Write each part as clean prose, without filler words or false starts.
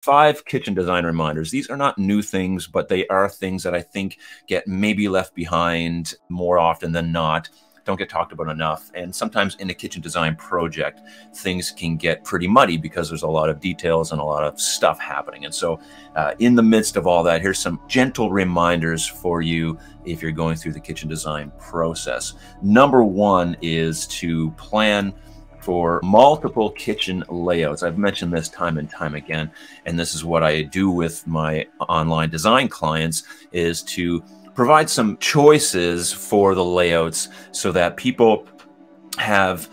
5 kitchen design reminders. These are not new things, but they are things that I think get maybe left behind more often than not, don't get talked about enough. And sometimes in a kitchen design project, things can get pretty muddy because there's a lot of details and a lot of stuff happening. And so in the midst of all that, here's some gentle reminders for you if you're going through the kitchen design process. Number 1 is to plan for multiple kitchen layouts. I've mentioned this time and time again, and this is what I do with my online design clients, is to provide some choices for the layouts so that people have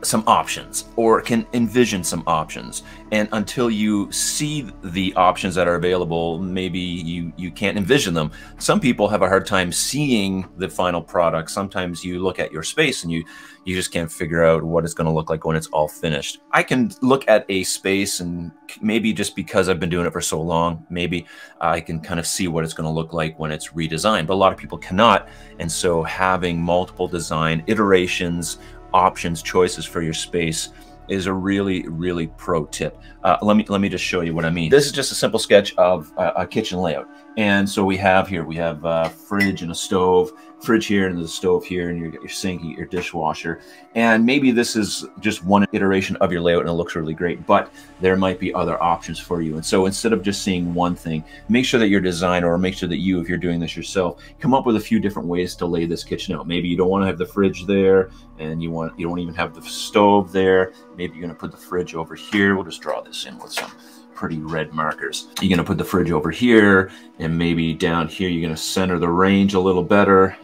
some options or can envision some options. And until you see the options that are available, maybe you can't envision them. Some people have a hard time seeing the final product. Sometimes you look at your space and you just can't figure out what it's going to look like when it's all finished. I can look at a space and maybe just because I've been doing it for so long, maybe I can kind of see what it's going to look like when it's redesigned, but a lot of people cannot. And so having multiple design iterations, options, choices for your space is a really pro tip. Let me just show you what I mean. This is just a simple sketch of a kitchen layout. And so we have a fridge and a stove, fridge here and there's a stove here, and you get your sink, you get your dishwasher. And maybe this is just one iteration of your layout and it looks really great, but there might be other options for you. And so instead of just seeing one thing, make sure that your designer, or make sure that you, if you're doing this yourself, come up with a few different ways to lay this kitchen out. Maybe you don't want to have the fridge there, and you don't even have the stove there. Maybe you're going to put the fridge over here. We'll just draw this in with some pretty red markers. You're going to put the fridge over here, and maybe down here you're going to center the range a little better.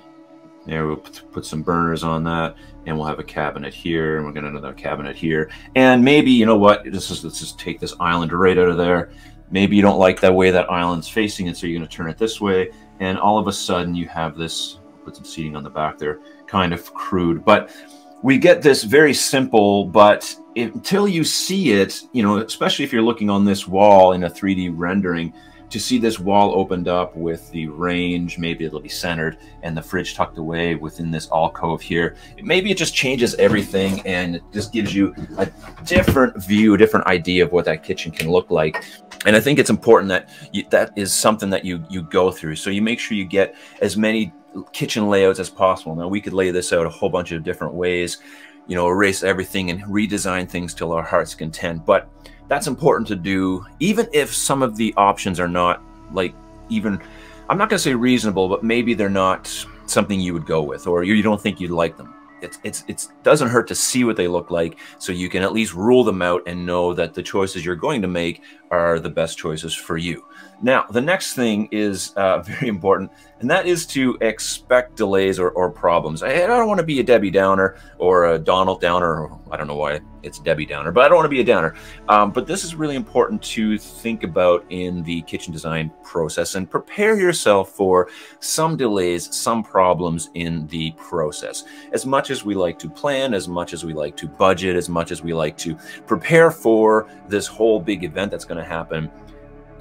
There, we'll put some burners on that, and we'll have a cabinet here, and we're going to have another cabinet here. And maybe, you know what, let's just take this island right out of there. Maybe you don't like the way that island's facing, and so you're going to turn it this way, and all of a sudden you have this, put some seating on the back there, kind of crude. But we get this very simple, but until you see it, you know, especially if you're looking on this wall in a 3D rendering, to see this wall opened up with the range, maybe it'll be centered, and the fridge tucked away within this alcove here, maybe it just changes everything and it just gives you a different view, a different idea of what that kitchen can look like. And I think it's important that that is something that you go through. So you make sure you get as many kitchen layouts as possible. Now we could lay this out a whole bunch of different ways, you know, erase everything and redesign things till our heart's content. But that's important to do, even if some of the options are not, like, even, I'm not going to say reasonable, but maybe they're not something you would go with, or you don't think you'd like them. It doesn't hurt to see what they look like, so you can at least rule them out and know that the choices you're going to make are the best choices for you. Now, the next thing is very important, and that is to expect delays or problems. I don't want to be a Debbie Downer or a Donald Downer. Or I don't know why it's Debbie Downer, but I don't want to be a downer. But this is really important to think about in the kitchen design process, and prepare yourself for some delays, some problems in the process. As much as we like to plan, as much as we like to budget, as much as we like to prepare for this whole big event that's going to happen,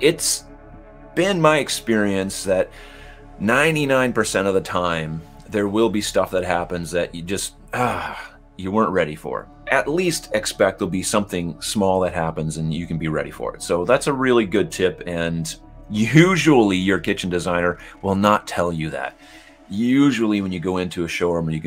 it's been my experience that 99% of the time there will be stuff that happens that you just you weren't ready for. At least expect there'll be something small that happens and you can be ready for it. So that's a really good tip, and usually your kitchen designer will not tell you that. Usually when you go into a showroom or you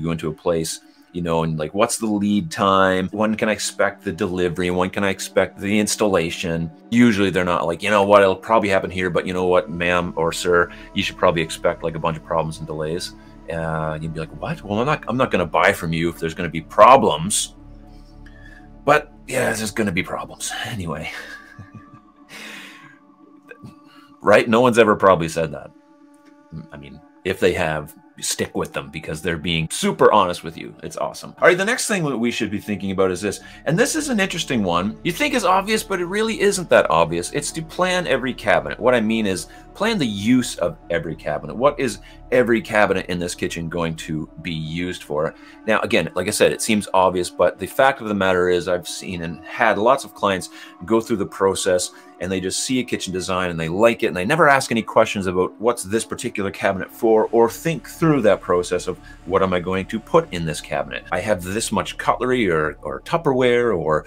go into a place, you know, and like, what's the lead time? When can I expect the delivery? When can I expect the installation? Usually they're not like, you know what, it'll probably happen here, but you know what, ma'am or sir, you should probably expect like a bunch of problems and delays. You'd be like, what? Well, I'm not going to buy from you if there's going to be problems. But yeah, there's going to be problems anyway. Right? No one's ever probably said that. I mean, if they have, stick with them because they're being super honest with you. It's awesome. All right, the next thing that we should be thinking about is this, and this is an interesting one. You think is obvious, but it really isn't that obvious. It's to plan every cabinet. What I mean is plan the use of every cabinet. What is every cabinet in this kitchen going to be used for? Now, again, like I said, it seems obvious, but the fact of the matter is I've seen and had lots of clients go through the process and they just see a kitchen design and they like it and they never ask any questions about what's this particular cabinet for, or think through that process of what am I going to put in this cabinet. I have this much cutlery or Tupperware or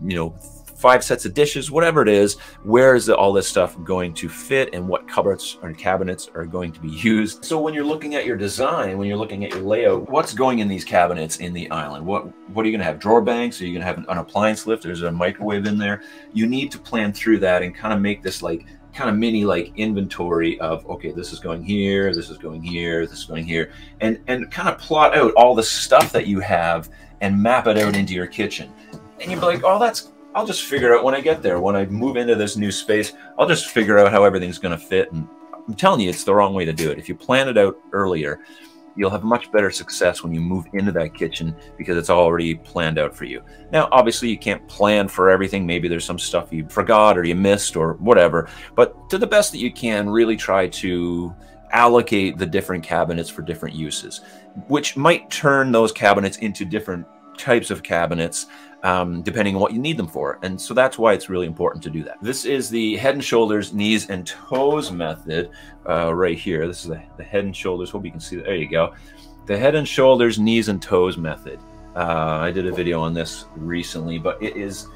you know, 5 sets of dishes, whatever it is, where is all this stuff going to fit and what cupboards or cabinets are going to be used. So when you're looking at your design, when you're looking at your layout, what's going in these cabinets in the island? What are you going to have? Drawer banks? Are you going to have an appliance lift? There's a microwave in there. You need to plan through that and kind of make this like kind of mini like inventory of, okay, this is going here, this is going here, this is going here, and kind of plot out all the stuff that you have and map it out into your kitchen. And you'll be like, oh, I'll just figure out when I get there. When I move into this new space, I'll just figure out how everything's going to fit. And I'm telling you, it's the wrong way to do it. If you plan it out earlier, you'll have much better success when you move into that kitchen because it's already planned out for you. Now, obviously, you can't plan for everything. Maybe there's some stuff you forgot or you missed or whatever. But to the best that you can, really try to allocate the different cabinets for different uses, which might turn those cabinets into different types of cabinets depending on what you need them for. And so that's why it's really important to do that. This is the head and shoulders, knees and toes method right here. This is the head and shoulders. Hope you can see that. There you go. The head and shoulders, knees and toes method. I did a video on this recently, but it is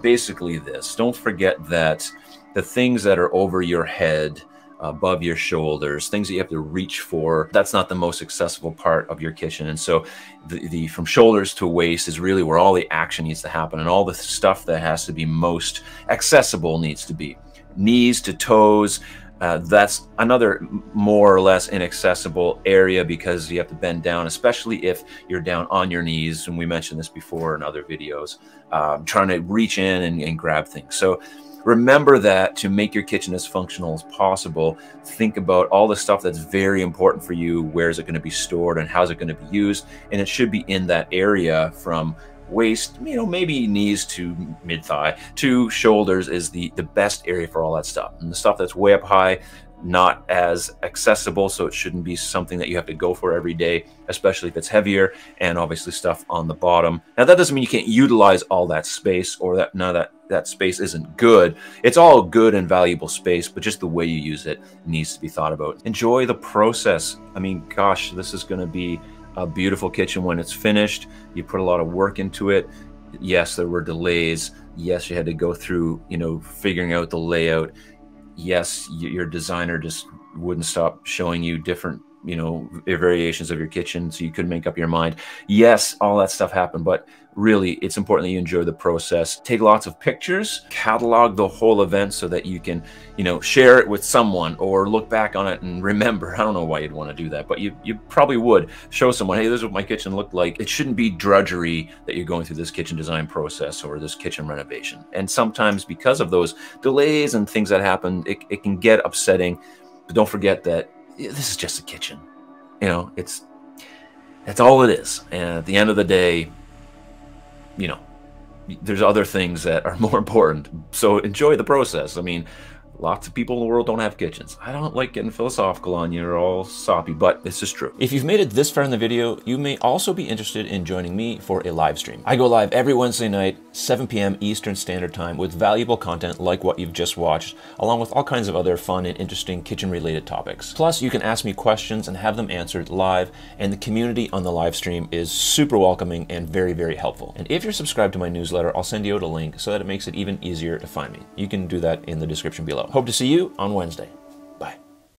basically this. Don't forget that the things that are over your head, above your shoulders, things that you have to reach for, that's not the most accessible part of your kitchen. And so the from shoulders to waist is really where all the action needs to happen and all the stuff that has to be most accessible needs to be. Knees to toes, that's another more or less inaccessible area because you have to bend down, especially if you're down on your knees. And we mentioned this before in other videos, trying to reach in and grab things. So remember that to make your kitchen as functional as possible, think about all the stuff that's very important for you. Where is it going to be stored and how is it going to be used? And it should be in that area from waist, you know, maybe knees to mid-thigh to shoulders is the best area for all that stuff. And the stuff that's way up high, not as accessible, so it shouldn't be something that you have to go for every day, especially if it's heavier, and obviously stuff on the bottom. Now that doesn't mean you can't utilize all that space or that none of that space isn't good. It's all good and valuable space, but just the way you use it needs to be thought about. Enjoy the process. I mean, gosh, this is going to be a beautiful kitchen when it's finished. You put a lot of work into it. Yes, there were delays. Yes, you had to go through, you know, figuring out the layout. Yes, your designer just wouldn't stop showing you different, you know, variations of your kitchen so you couldn't make up your mind. Yes, all that stuff happened, but really it's important that you enjoy the process. Take lots of pictures, catalog the whole event so that you can, you know, share it with someone or look back on it and remember. I don't know why you'd want to do that, but you probably would show someone, hey, this is what my kitchen looked like. It shouldn't be drudgery that you're going through this kitchen design process or this kitchen renovation. And sometimes because of those delays and things that happen, it can get upsetting. But don't forget that this is just a kitchen. You know, that's all it is. And at the end of the day, you know, there's other things that are more important. So enjoy the process. I mean, lots of people in the world don't have kitchens. I don't like getting philosophical on you or all soppy, but this is true. If you've made it this far in the video, you may also be interested in joining me for a live stream. I go live every Wednesday night, 7 p.m. Eastern Standard Time with valuable content like what you've just watched, along with all kinds of other fun and interesting kitchen-related topics. Plus, you can ask me questions and have them answered live, and the community on the live stream is super welcoming and very, very helpful. And if you're subscribed to my newsletter, I'll send you out a link so that it makes it even easier to find me. You can do that in the description below. Hope to see you on Wednesday.